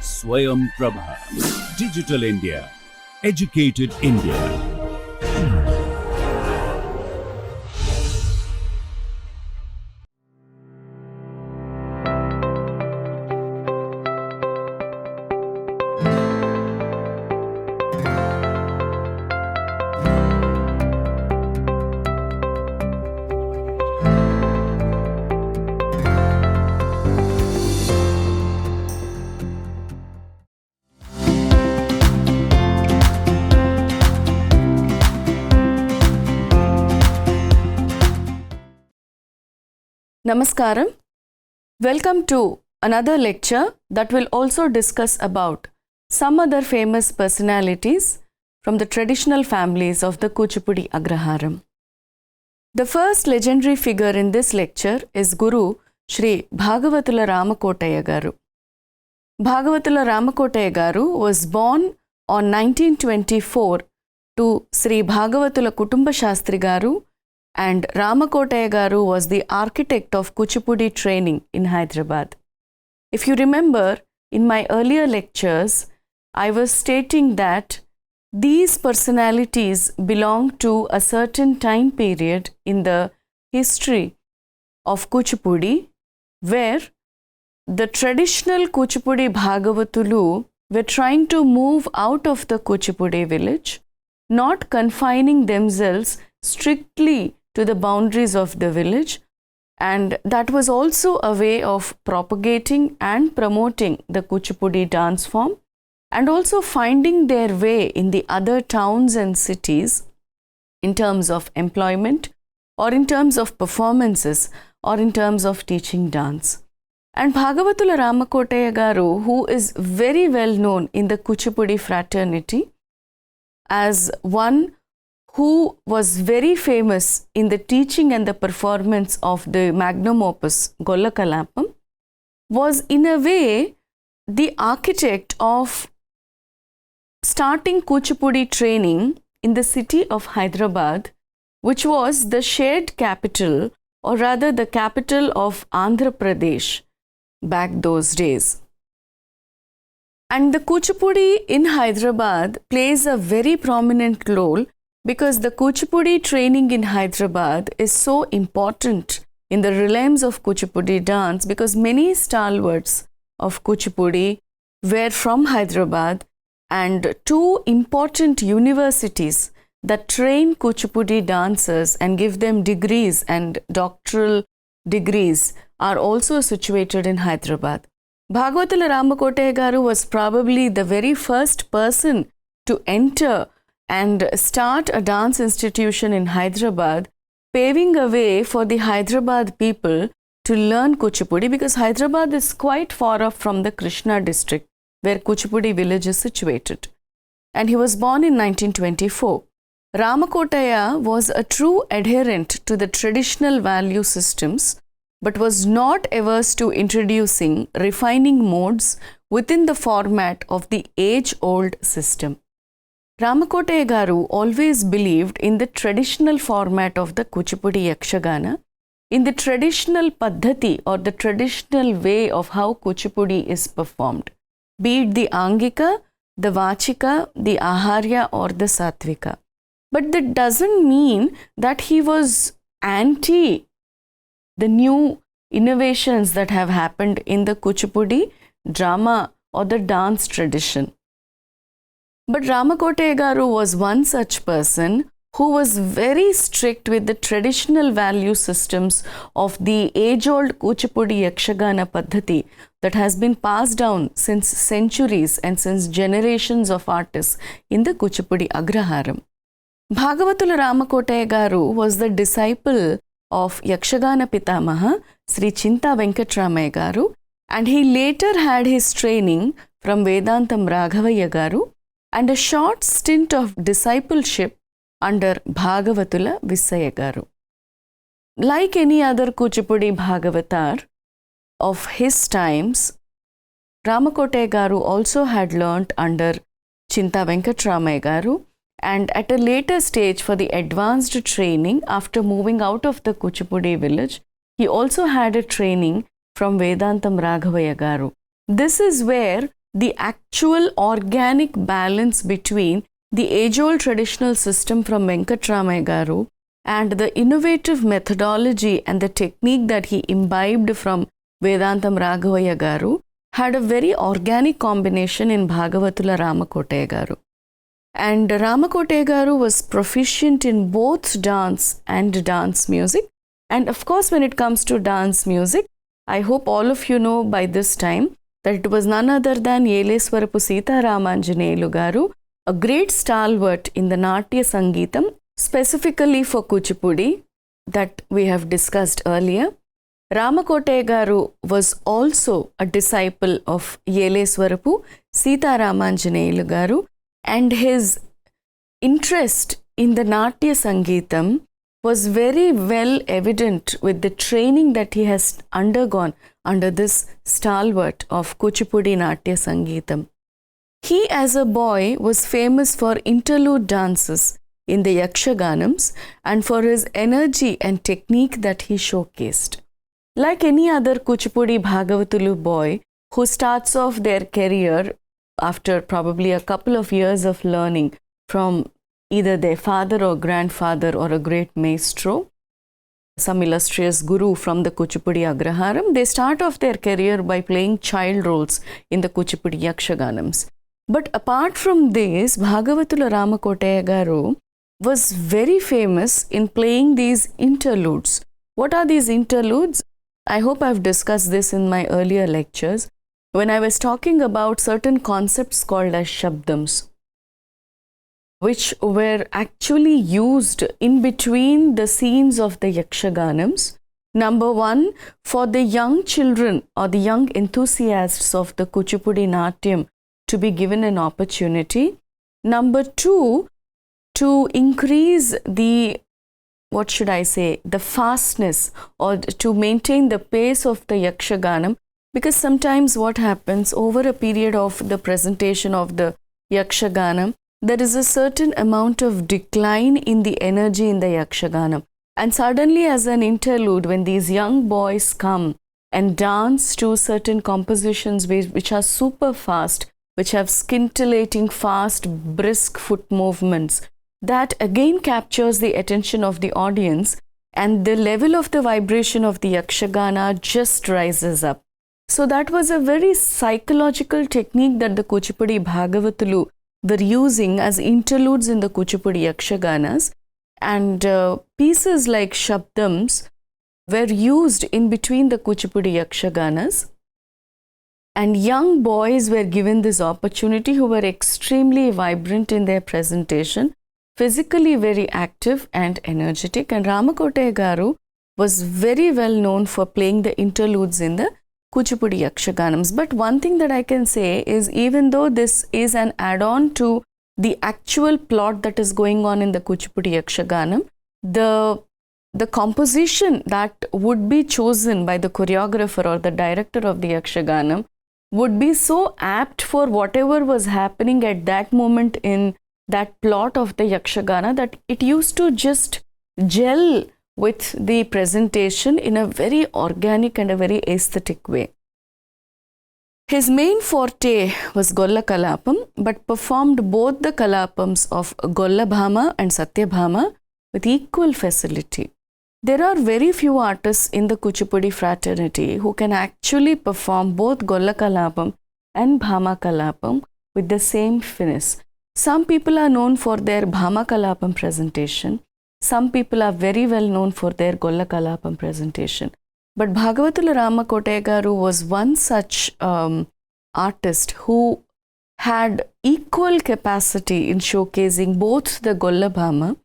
Swayam Prabha. Digital India. Educated India. Namaskaram. Welcome to another lecture that will also discuss about some other famous personalities from the traditional families of the Kuchipudi Agraharam. The first legendary figure in this lecture is Guru Shri Bhagavatula Ramakotaya Garu. Bhagavatula Ramakotaya Garu was born on 1924 to Sri Bhagavatula Kutumba Shastri Garu, and Ramakotaya Garu was the architect of Kuchipudi training in Hyderabad. If you remember, in my earlier lectures, I was stating that these personalities belong to a certain time period in the history of Kuchipudi, where the traditional Kuchipudi Bhagavatulu were trying to move out of the Kuchipudi village, not confining themselves strictly to the boundaries of the village, and that was also a way of propagating and promoting the Kuchipudi dance form, and also finding their way in the other towns and cities in terms of employment, or in terms of performances, or in terms of teaching dance. And Bhagavatula Ramakotaya Garu, who is very well known in the Kuchipudi fraternity as one who was very famous in the teaching and the performance of the magnum opus Golla Kalapam, was in a way the architect of starting Kuchipudi training in the city of Hyderabad, which was the shared capital, or rather the capital of Andhra Pradesh back those days. And the Kuchipudi in Hyderabad plays a very prominent role, because the Kuchipudi training in Hyderabad is so important in the realms of Kuchipudi dance, because many stalwarts of Kuchipudi were from Hyderabad, and two important universities that train Kuchipudi dancers and give them degrees and doctoral degrees are also situated in Hyderabad. Bhagavatula Ramakotaya Garu was probably the very first person to enter and start a dance institution in Hyderabad, paving a way for the Hyderabad people to learn Kuchipudi, because Hyderabad is quite far off from the Krishna district where Kuchipudi village is situated. And he was born in 1924. Ramakotaya was a true adherent to the traditional value systems, but was not averse to introducing refining modes within the format of the age-old system. Ramakotaya Garu always believed in the traditional format of the Kuchipudi Yakshagana, in the traditional paddhati, or the traditional way of how Kuchipudi is performed, be it the Angika, the Vachika, the Aharya, or the Satvika. But that doesn't mean that he was anti the new innovations that have happened in the Kuchipudi drama or the dance tradition. But Ramakotaya Garu was one such person who was very strict with the traditional value systems of the age-old Kuchipudi Yakshagana Paddhati that has been passed down since centuries and since generations of artists in the Kuchipudi Agraharam. Bhagavatula Ramakotaya Garu was the disciple of Yakshagana Pitamaha Sri Chinta Venkatramaya Garu, and he later had his training from Vedantam Raghavaya Garu and a short stint of discipleship under Bhagavatula Visaya Garu. Like any other Kuchipudi Bhagavatar of his times, Ramakotaya Garu also had learnt under Chinta Venkatramaya Garu, and at a later stage for the advanced training after moving out of the Kuchipudi village, he also had a training from Vedantam Raghavaya Garu. This is where the actual organic balance between the age-old traditional system from Venkatramaya Garu and the innovative methodology and the technique that he imbibed from Vedantam Raghavaya Garu had a very organic combination in Bhagavatula Ramakotaya Garu. And Ramakotaya Garu was proficient in both dance and dance music. And of course, when it comes to dance music, I hope all of you know by this time that it was none other than Yeleswarapu Sita Ramanjaneyulu Garu, a great stalwart in the Natya Sangeetam, specifically for Kuchipudi, that we have discussed earlier. Ramakotaya Garu was also a disciple of Yeleswarapu Sita Ramanjaneyulu Garu, and his interest in the Natya Sangeetam was very well evident with the training that he has undergone under this stalwart of Kuchipudi Natya Sangeetam. He as a boy was famous for interlude dances in the Yakshaganams and for his energy and technique that he showcased. Like any other Kuchipudi Bhagavatulu boy who starts off their career after probably a couple of years of learning from either their father or grandfather or a great maestro, some illustrious guru from the Kuchipudi Agraharam, they start off their career by playing child roles in the Kuchipudi Yakshaganams. But apart from this, Bhagavatula Ramakotaya Garu was very famous in playing these interludes. What are these interludes? I hope I've discussed this in my earlier lectures when I was talking about certain concepts called as shabdams, which were actually used in between the scenes of the Yakshaganams. Number one, for the young children or the young enthusiasts of the Kuchipudi Natyam to be given an opportunity. Number two, to increase the, the fastness or to maintain the pace of the Yakshaganam, because sometimes what happens over a period of the presentation of the Yakshaganam, there is a certain amount of decline in the energy in the Yakshaganam. And suddenly as an interlude, when these young boys come and dance to certain compositions which are super fast, which have scintillating fast, brisk foot movements, that again captures the attention of the audience and the level of the vibration of the Yakshagana just rises up. So that was a very psychological technique that the Kuchipudi Bhagavatulu were using as interludes in the Kuchipudi Yakshaganas, and pieces like shabdams were used in between the Kuchipudi Yakshaganas, and young boys were given this opportunity who were extremely vibrant in their presentation, physically very active and energetic, and Ramakotaya Garu was very well known for playing the interludes in the Kuchipudi Yakshaganams. But one thing that I can say is, even though this is an add-on to the actual plot that is going on in the Kuchipudi Yakshaganam, the composition that would be chosen by the choreographer or the director of the Yakshaganam would be so apt for whatever was happening at that moment in that plot of the Yakshagana that it used to just gel with the presentation in a very organic and a very aesthetic way. His main forte was Golla Kalapam, but performed both the Kalapams of Golla Bhama and Satyabhama with equal facility. There are very few artists in the Kuchipudi fraternity who can actually perform both Golla Kalapam and Bhama Kalapam with the same finesse. Some people are known for their Bhama Kalapam presentation. Some people are very well known for their Golla Kalapam presentation. But Bhagavatula Ramakotaya Garu was one such artist who had equal capacity in showcasing both the Golla Bhama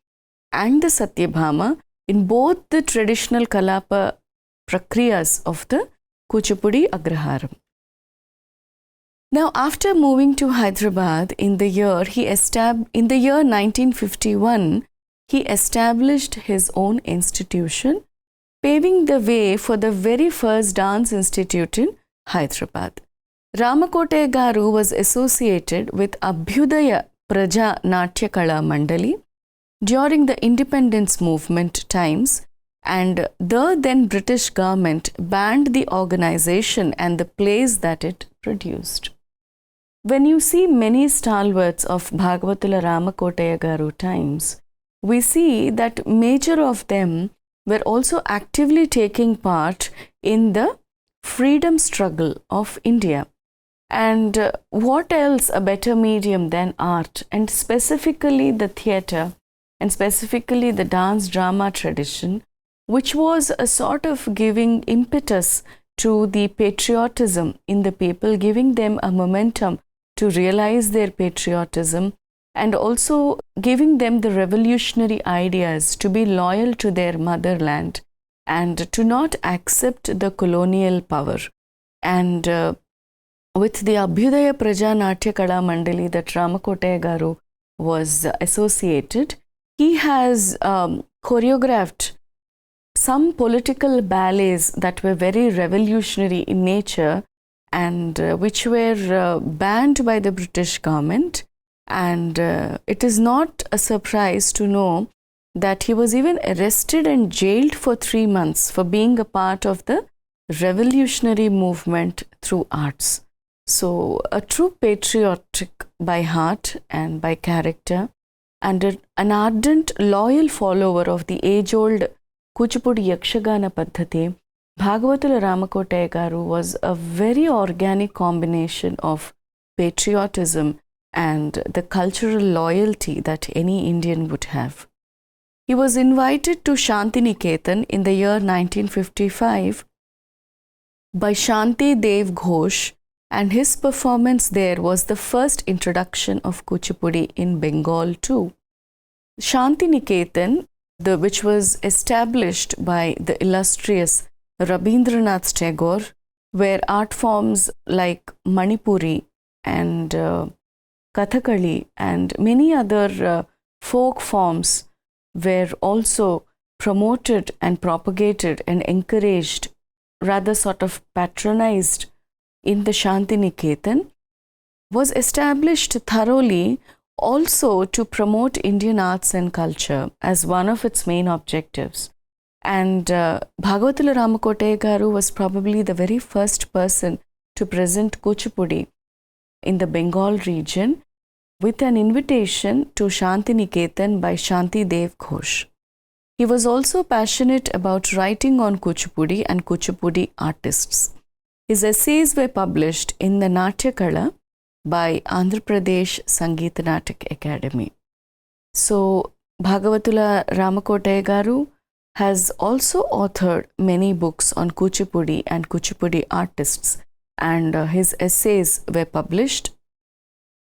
and the Satyabhama in both the traditional Kalapa prakriyas of the Kuchipudi Agraharam. Now, after moving to Hyderabad in the year 1951, he established his own institution, paving the way for the very first dance institute in Hyderabad. Ramakotaya Garu was associated with Abhyudaya Praja Natya Kala Mandali during the independence movement times and the then British government banned the organization and the plays that it produced. When you see many stalwarts of Bhagavatula Ramakotaya Garu times, we see that major of them were also actively taking part in the freedom struggle of India. And what else a better medium than art, and specifically the theatre, and specifically the dance drama tradition, which was a sort of giving impetus to the patriotism in the people, giving them a momentum to realize their patriotism, and also giving them the revolutionary ideas to be loyal to their motherland and to not accept the colonial power. And with the Abhyudaya Praja Natya Kala Mandali that Ramakotaya Garu was associated, he has choreographed some political ballets that were very revolutionary in nature and which were banned by the British government. And it is not a surprise to know that he was even arrested and jailed for 3 months for being a part of the revolutionary movement through arts. So, a true patriotic by heart and by character, and an ardent, loyal follower of the age-old Kuchipudi Yakshagana Paddhati, Bhagavatula Ramakotaya Garu was a very organic combination of patriotism and the cultural loyalty that any Indian would have. He was invited to Shantiniketan in the year 1955 by Shanti Dev Ghosh, and his performance there was the first introduction of Kuchipudi in Bengal too. Shantiniketan, which was established by the illustrious Rabindranath Tagore, where art forms like Manipuri and Kathakali and many other folk forms were also promoted and propagated and encouraged, rather sort of patronized in the Shantiniketan, was established thoroughly also to promote Indian arts and culture as one of its main objectives. And Bhagavatula Ramakotaya Garu was probably the very first person to present Kuchipudi in the Bengal region with an invitation to Shantiniketan by Shanti Dev Ghosh. He was also passionate about writing on Kuchipudi and Kuchipudi artists. His essays were published in the Natya Kala by Andhra Pradesh Sangeet Natak Academy. So, Bhagavatula Ramakotaya Garu has also authored many books on Kuchipudi and Kuchipudi artists, and his essays were published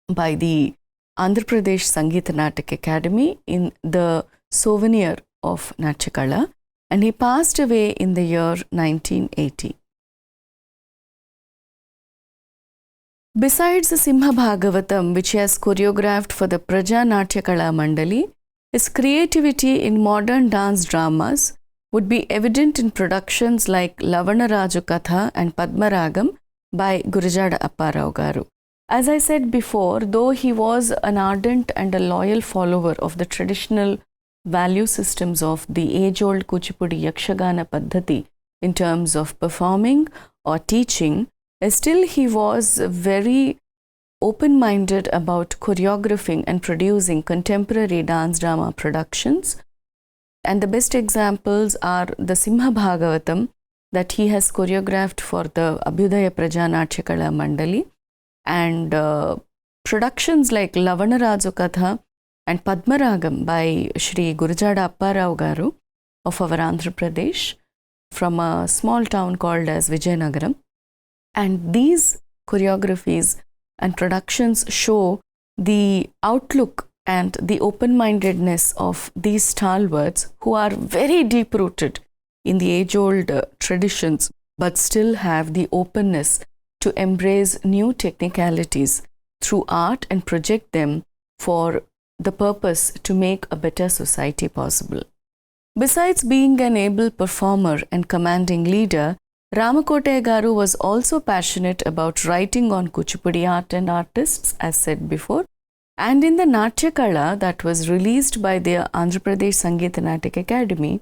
by the Andhra Pradesh Sangeet Natak Academy in the souvenir of Natya Kala, and he passed away in the year 1980. Besides the Simha Bhagavatam, which he has choreographed for the Praja Natya Kala Mandali, his creativity in modern dance dramas would be evident in productions like Lavana Raju Katha and Padmaragam by Gurujada Apparao Garu. As I said before, though he was an ardent and a loyal follower of the traditional value systems of the age-old Kuchipudi Yakshagana Paddhati in terms of performing or teaching, still he was very open-minded about choreographing and producing contemporary dance drama productions. And the best examples are the Simha Bhagavatam that he has choreographed for the Abhyudaya Praja Natya Kala Mandali, and productions like Lavana Raju Katha and Padmaragam by Shri Gurujada Apparao Garu of our Andhra Pradesh from a small town called as Vijayanagaram. And these choreographies and productions show the outlook and the open-mindedness of these stalwarts who are very deep-rooted in the age-old traditions, but still have the openness to embrace new technicalities through art and project them for the purpose to make a better society possible. Besides being an able performer and commanding leader, Ramakotaya Garu was also passionate about writing on Kuchipudi art and artists, as said before, and in the Natya Kala that was released by the Andhra Pradesh Sangeet Natak Academy,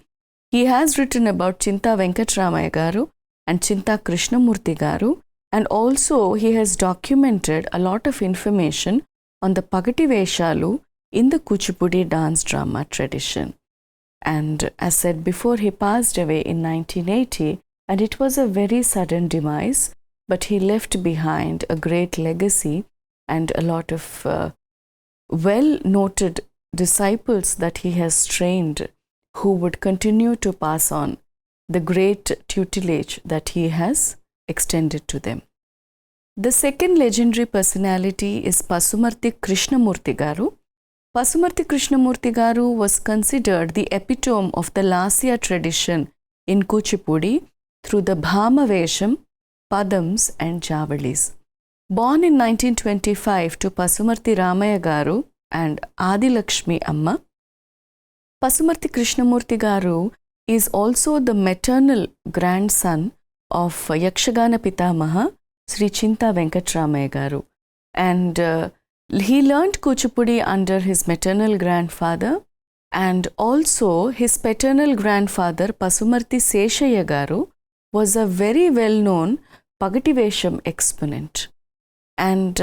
He has written about Chinta Venkatramaya garu and Chinta Krishnamurti garu, and also he has documented a lot of information on the Pagati Veshalu in the Kuchipudi dance drama tradition. And as said before, he passed away in 1980, and it was a very sudden demise, but he left behind a great legacy and a lot of well-noted disciples that he has trained, who would continue to pass on the great tutelage that he has extended to them. The second legendary personality is Pasumarti Krishnamurti garu. Pasumarti Krishnamurti garu was considered the epitome of the Lasya tradition in Kuchipudi through the Bhama Vesham, Padams and Javalis. Born in 1925 to Pasumarti Ramaya garu and Adi Lakshmi Amma, Pasumarti Krishnamurti garu is also the maternal grandson of Yakshagana Pitamaha Sri Chinta Venkatramaya garu, and he learnt Kuchipudi under his maternal grandfather, and also his paternal grandfather Pasumarti Seshaya garu was a very well-known Pagati Vesham exponent, and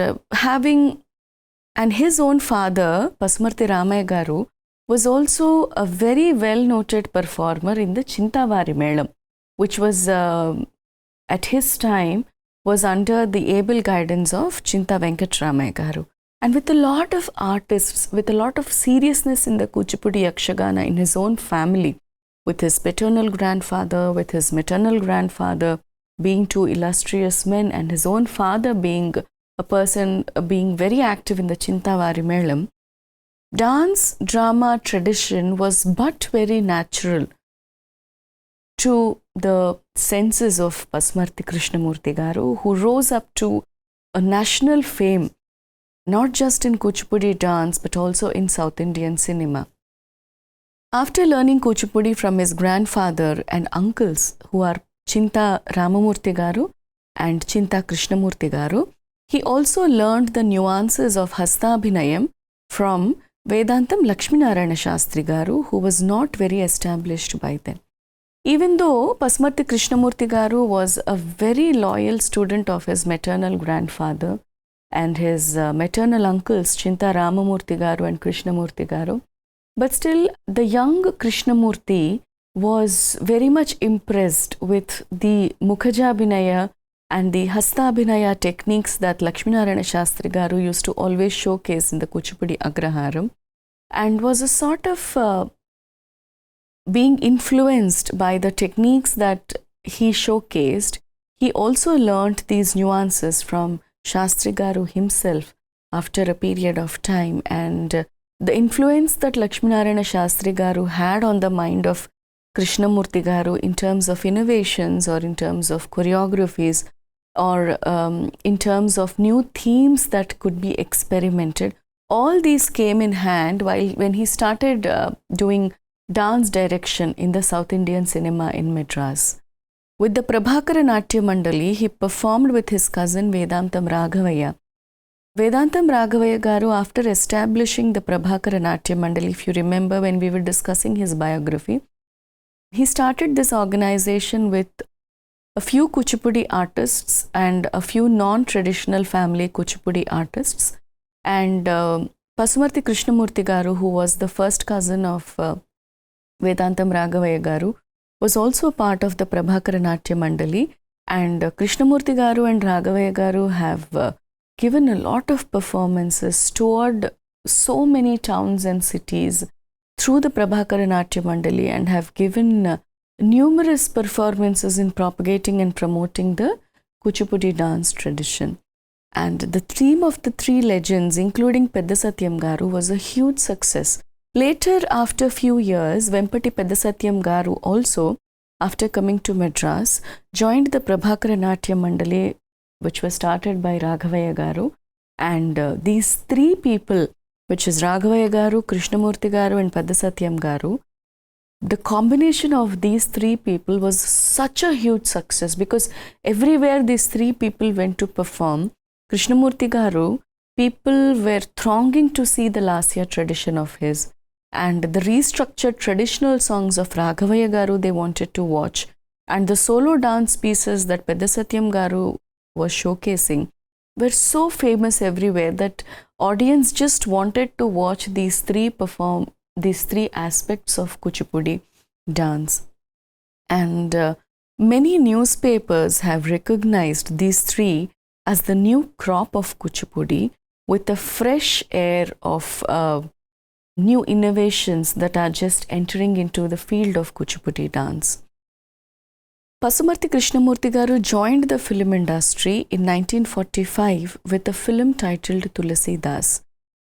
his own father Pasumarti Ramaya garu was also a very well-noted performer in the Chintavari Melam, which was at his time was under the able guidance of Chinta Venkatramaya garu. And with a lot of artists, with a lot of seriousness in the Kuchipudi Yakshagana in his own family, with his paternal grandfather, with his maternal grandfather being two illustrious men, and his own father being a person being very active in the Chintavari Melam, dance drama tradition was but very natural to the senses of Pasumarti Krishnamurti garu, who rose up to a national fame, not just in Kuchipudi dance but also in South Indian cinema. After learning Kuchipudi from his grandfather and uncles, who are Chinta Ramamurti garu and Chinta Krishnamurti garu, he also learned the nuances of Hastabhinayam from Vedantam Lakshminarayana Shastri garu, who was not very established by then. Even though Pasumarti Krishnamurti garu was a very loyal student of his maternal grandfather and his maternal uncles Chinta Ramamurti garu and Krishnamurti garu, but still the young Krishnamurti was very much impressed with the Mukhajabhinaya and the Hastabhinaya techniques that Lakshminarayana Shastri garu used to always showcase in the Kuchipudi Agraharam, and was a sort of being influenced by the techniques that he showcased. He also learnt these nuances from Shastri garu himself after a period of time, and the influence that Lakshminarayana Shastri garu had on the mind of Krishnamurti garu in terms of innovations or in terms of choreographies or in terms of new themes that could be experimented, all these came in hand when he started doing dance direction in the South Indian cinema in Madras. With the Prabhakara Natya Mandali, he performed with his cousin Vedantam Raghavaya. Vedantam Raghavaya garu, after establishing the Prabhakara Natya Mandali, if you remember when we were discussing his biography, he started this organization with a few Kuchipudi artists and a few non-traditional family Kuchipudi artists, and Pasumarti Krishnamurti garu, who was the first cousin of Vedantam Raghavaya garu, was also part of the Prabhakara Natya Mandali, and Krishnamurti garu and Raghavaya garu have given a lot of performances, toured so many towns and cities through the Prabhakara Natya Mandali, and have given numerous performances in propagating and promoting the Kuchipudi dance tradition. And the theme of the three legends, including Pedda Satyam garu, was a huge success. Later, after a few years, Vempati Pedda Satyam garu also, after coming to Madras, joined the Prabhakara Natya Mandali, which was started by Raghavaya garu. And these three people, which is Raghavaya garu, Krishnamurti garu and Pedda Satyam garu, the combination of these three people was such a huge success, because everywhere these three people went to perform, Krishnamurti garu, people were thronging to see the Lasya tradition of his. and the restructured traditional songs of Raghavaya Garu they wanted to watch, and the solo dance pieces that Pedda Satyam Garu was showcasing were so famous everywhere that audience just wanted to watch these three aspects of Kuchipudi dance. And many newspapers have recognized these three as the new crop of Kuchipudi, with a fresh air of new innovations that are just entering into the field of Kuchipudi dance. Pasumarthi Krishnamurti Garu joined the film industry in 1945 with a film titled Tulasi Das.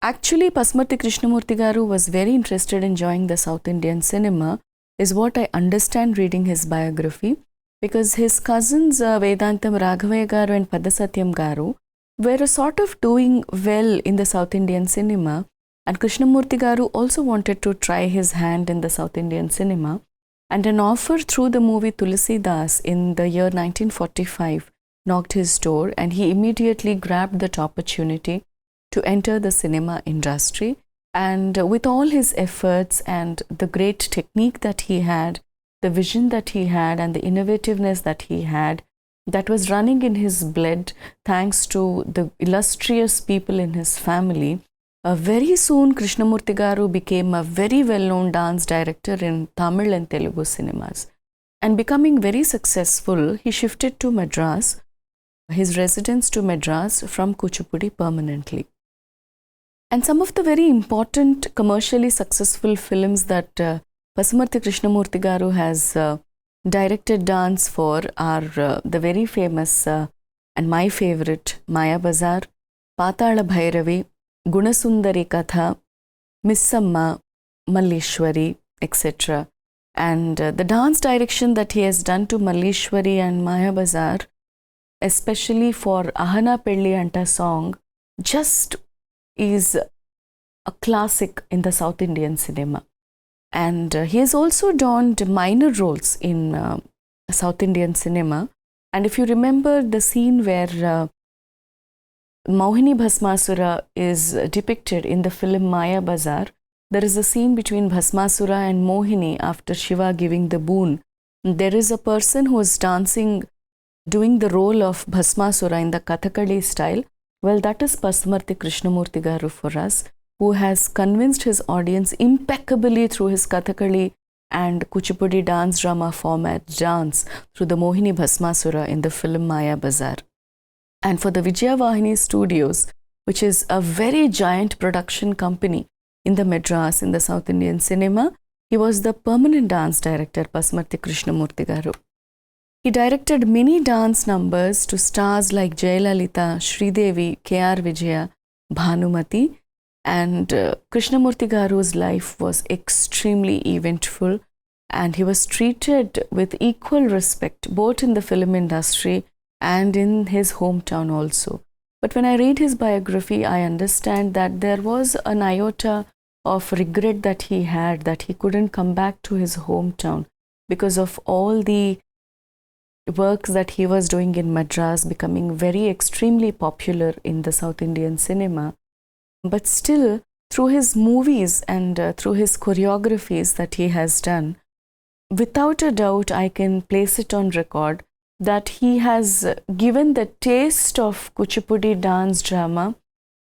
Actually, Pasumarthi Krishnamurti Garu was very interested in joining the South Indian cinema, is what I understand reading his biography, because his cousins Vedantam Raghavaya Garu and Pedda Satyam Garu were sort of doing well in the South Indian cinema, and Krishnamurti Garu also wanted to try his hand in the South Indian cinema, and an offer through the movie Tulasi Das in the year 1945 knocked his door, and he immediately grabbed that opportunity to enter the cinema industry. And with all his efforts and the great technique that he had, the vision that he had, and the innovativeness that he had, that was running in his blood thanks to the illustrious people in his family, very soon Krishnamurti Garu became a very well-known dance director in Tamil and Telugu cinemas. And becoming very successful, he shifted to Madras, his residence to Madras from Kuchipudi permanently. And some of the very important commercially successful films that Pasumarthi Krishnamurti Garu has directed dance for are the very famous and my favorite Maya Bazar, Patala Bhairavi, Gunasundari Katha, Missamma, Malleshwari, etc. And the dance direction that he has done to Malleshwari and Maya Bazar, especially for Ahana Pelli Anta song, just is a classic in the South Indian cinema. And he has also donned minor roles in South Indian cinema. And if you remember the scene where Mohini Bhasmasura is depicted in the film Maya Bazar, there is a scene between Bhasmasura and Mohini after Shiva giving the boon. There is a person who is dancing, doing the role of Bhasmasura in the Kathakali style. Well, that is Pasumarthi Krishnamurti Garu for us, who has convinced his audience impeccably through his Kathakali and Kuchipudi dance drama format dance through the Mohini Bhasmasura in the film Maya Bazar. And for the Vijaya Vahini Studios, which is a very giant production company in the Madras, in the South Indian cinema, he was the permanent dance director, Pasumarthi Krishnamurti Garu. He directed many dance numbers to stars like Jayalalitha, Sridevi, K.R. Vijaya, Bhanumati, and Krishnamurti Garu's life was extremely eventful, and he was treated with equal respect both in the film industry and in his hometown also. But when I read his biography, I understand that there was an iota of regret that he had, that he couldn't come back to his hometown because of all the works that he was doing in Madras becoming very extremely popular in the South Indian cinema. But still, through his movies and through his choreographies that he has done, without a doubt, I can place it on record that he has given the taste of Kuchipudi dance drama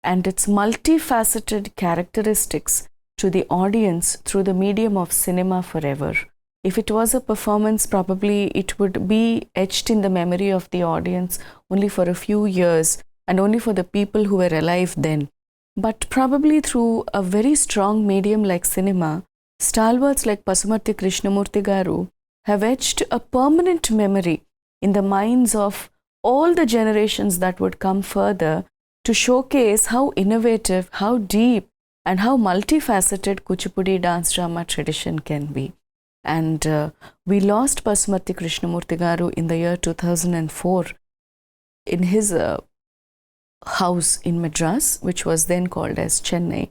and its multifaceted characteristics to the audience through the medium of cinema forever. If it was a performance, probably it would be etched in the memory of the audience only for a few years and only for the people who were alive then. But probably through a very strong medium like cinema, stalwarts like Pasumarthi Krishnamurti Garu have etched a permanent memory in the minds of all the generations that would come further to showcase how innovative, how deep, and how multifaceted Kuchipudi dance drama tradition can be. And we lost Pasumarthi Krishnamurti Garu in the year 2004 in his house in Madras, which was then called as Chennai,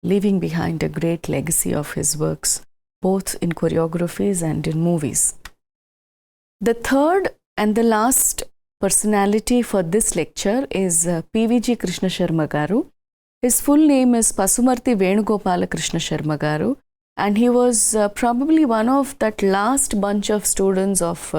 leaving behind a great legacy of his works, both in choreographies and in movies. The third and the last personality for this lecture is PVG Krishna Sharma Garu. His full name is Pasumarthi Venugopala Krishna Sharma Garu, and he was probably one of that last bunch of students of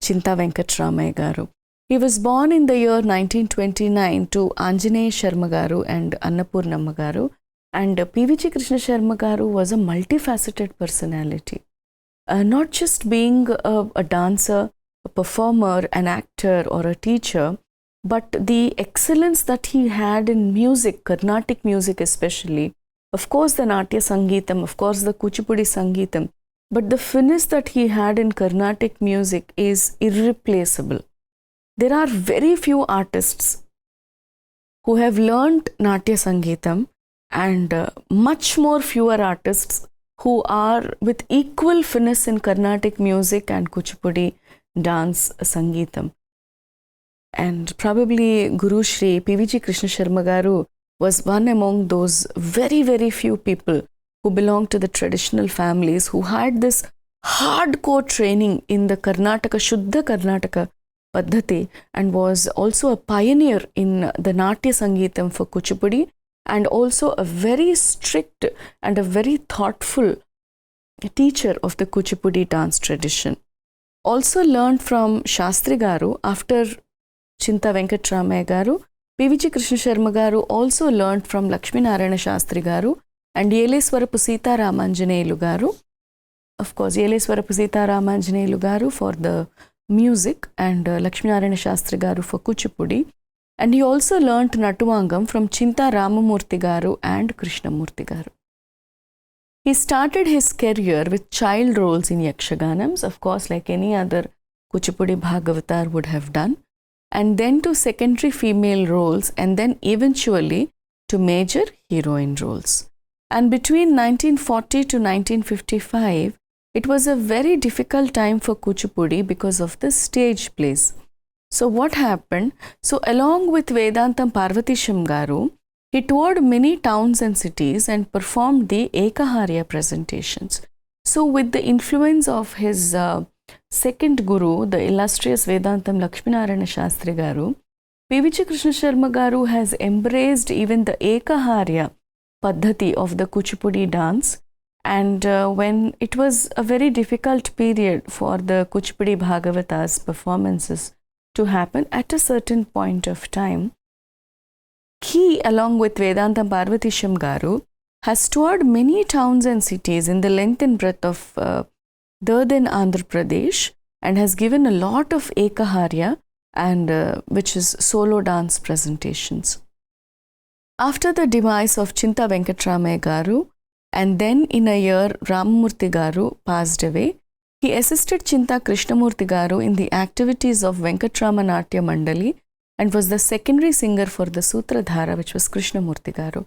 Chinta Venkatramaya Garu. He was born in the year 1929 to Anjaneya Sharma Garu and Annapurnamma Garu, and PVG Krishna Sharma Garu was a multifaceted personality. Not just being a dancer, a performer, an actor, or a teacher, but the excellence that he had in music, Carnatic music especially, of course the Natya Sangeetam, of course the Kuchipudi Sangeetam, but the finesse that he had in Carnatic music is irreplaceable. There are very few artists who have learned Natya Sangeetam and much more fewer artists who are with equal finesse in Carnatic music and Kuchipudi dance Sangeetam. And probably Guru Shri PVG Krishna Sharma Garu was one among those very, very few people who belonged to the traditional families who had this hardcore training in the Karnataka, Shuddha Karnataka Paddhati, and was also a pioneer in the Natya Sangeetam for Kuchipudi, and also a very strict and a very thoughtful teacher of the Kuchipudi dance tradition. Also learned from Shastri Garu after Chinta Venkatramaya Garu. PVG Krishna Sharma Garu also learned from Lakshmi Narayana Shastri Garu and Yeleswarapu Sita Ramanjaneyulu Garu. Of course, Yeleswarapu Sita Ramanjaneyulu Garu for the music and Lakshmi Narayana Shastri Garu for Kuchipudi. And he also learnt Natuvangam from Chinta Ramamurthy Garu and Krishnamurthy Garu. He started his career with child roles in Yakshaganams, of course, like any other Kuchipudi Bhagavatar would have done, and then to secondary female roles, and then eventually to major heroine roles. And between 1940 to 1955, it was a very difficult time for Kuchipudi because of the stage plays. So what happened? So along with Vedantam Parvatisham Garu, he toured many towns and cities and performed the Ekaharya presentations. So with the influence of his second guru, the illustrious Vedantam Lakshminarayana Shastri Garu, PVG Krishna Sharma Garu has embraced even the Ekaharya Paddhati of the Kuchipudi dance. And when it was a very difficult period for the Kuchipudi Bhagavatas performances to happen at a certain point of time, he, along with Vedantam Parvatisham Garu, has toured many towns and cities in the length and breadth of Dadin Andhra Pradesh, and has given a lot of Ekaharya and which is solo dance presentations. After the demise of Chinta Venkatramaya Garu, and then in a year Ramamurthy Garu passed away, he assisted Chinta Krishnamurthy Garu in the activities of Venkatrama Natya Mandali and was the secondary singer for the Sutradhara, which was Krishnamurthy Garu.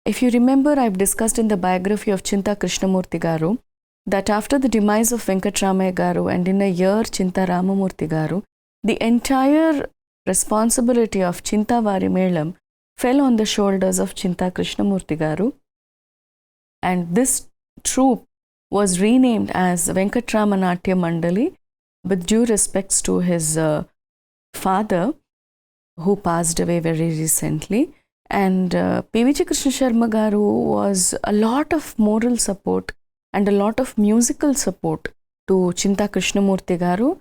If you remember, I've discussed in the biography of Chinta Krishnamurthy Garu that after the demise of Venkatramaya Garu and in a year Chinta Ramamurthy Garu, the entire responsibility of Chinta Varimelam fell on the shoulders of Chinta Krishnamurthy Garu, and this troupe was renamed as Venkatrama Natya Mandali with due respects to his father, who passed away very recently. And PVG Krishna Sharma Garu was a lot of moral support and a lot of musical support to Chinta Krishnamurthy Garu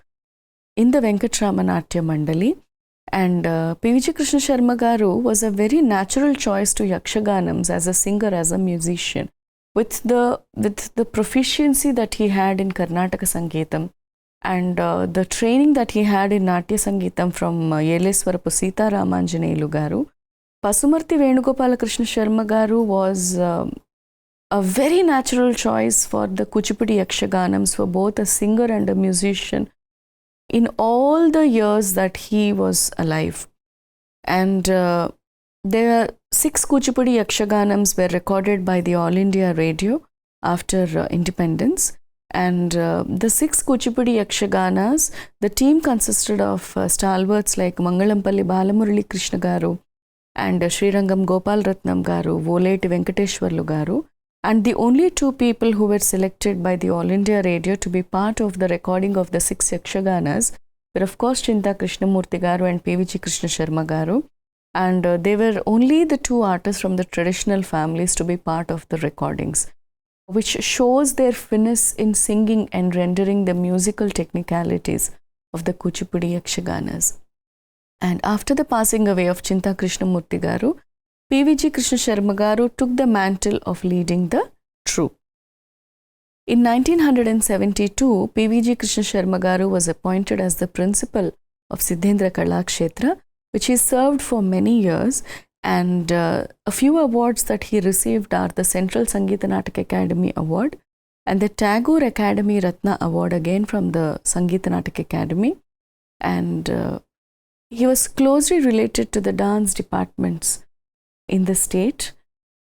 in the Venkatrama Natya Mandali. And PVG Krishna Sharma Garu was a very natural choice to Yakshaganams as a singer, as a musician. With the proficiency that he had in Karnataka Sangeetam and the training that he had in Natya Sangeetam from Yeleswarapu Sita Ramanjaneyulu Garu, Pasumarthi Venugopala Krishna Sharma Garu was a very natural choice for the Kuchipudi Yakshaganams, for both a singer and a musician in all the years that he was alive. And there are 6 Kuchipudi Yakshaganams were recorded by the All India Radio after independence. And the 6 Kuchipudi Yakshaganas, the team consisted of stalwarts like Mangalampalli Balamurali Krishna Garu and Srirangam Gopal Ratnam Garu, Voleti Venkateshwarlu Garu, and the only 2 people who were selected by the All India Radio to be part of the recording of the 6 Yakshaganas were of course Chinta Krishnamurthy Garu and PVG Krishna Sharma Garu. and they were only the two artists from the traditional families to be part of the recordings, which shows their finesse in singing and rendering the musical technicalities of the Kuchipudi Yakshaganas. And after the passing away of Chinta Krishnamurti Garu, PVG Krishna Sharma Garu took the mantle of leading the troupe. In 1972, PVG Krishna Sharma Garu was appointed as the principal of Siddhendra Kalakshetra, which he served for many years, and a few awards that he received are the Central Sangeeta Natak Academy Award and the Tagore Academy Ratna Award, again from the Sangeeta Natak Academy. And he was closely related to the dance departments in the state,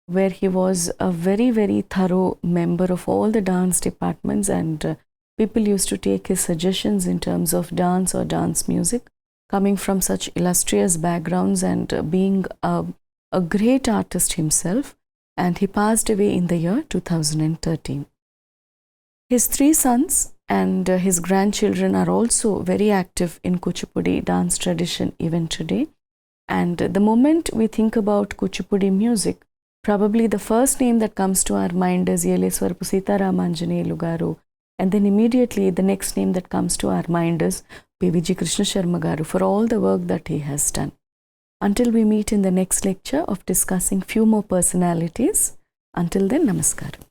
where he was a very, very thorough member of all the dance departments, and people used to take his suggestions in terms of dance or dance music, coming from such illustrious backgrounds and being a great artist himself. And he passed away in the year 2013. His three sons and his grandchildren are also very active in Kuchipudi dance tradition even today. And the moment we think about Kuchipudi music, probably the first name that comes to our mind is Yeleswarapu Sitaramanjaneyulu Garu, and then immediately the next name that comes to our mind is PVG Krishna Sharma Garu, for all the work that he has done. Until we meet in the next lecture of discussing few more personalities, until then, namaskaram.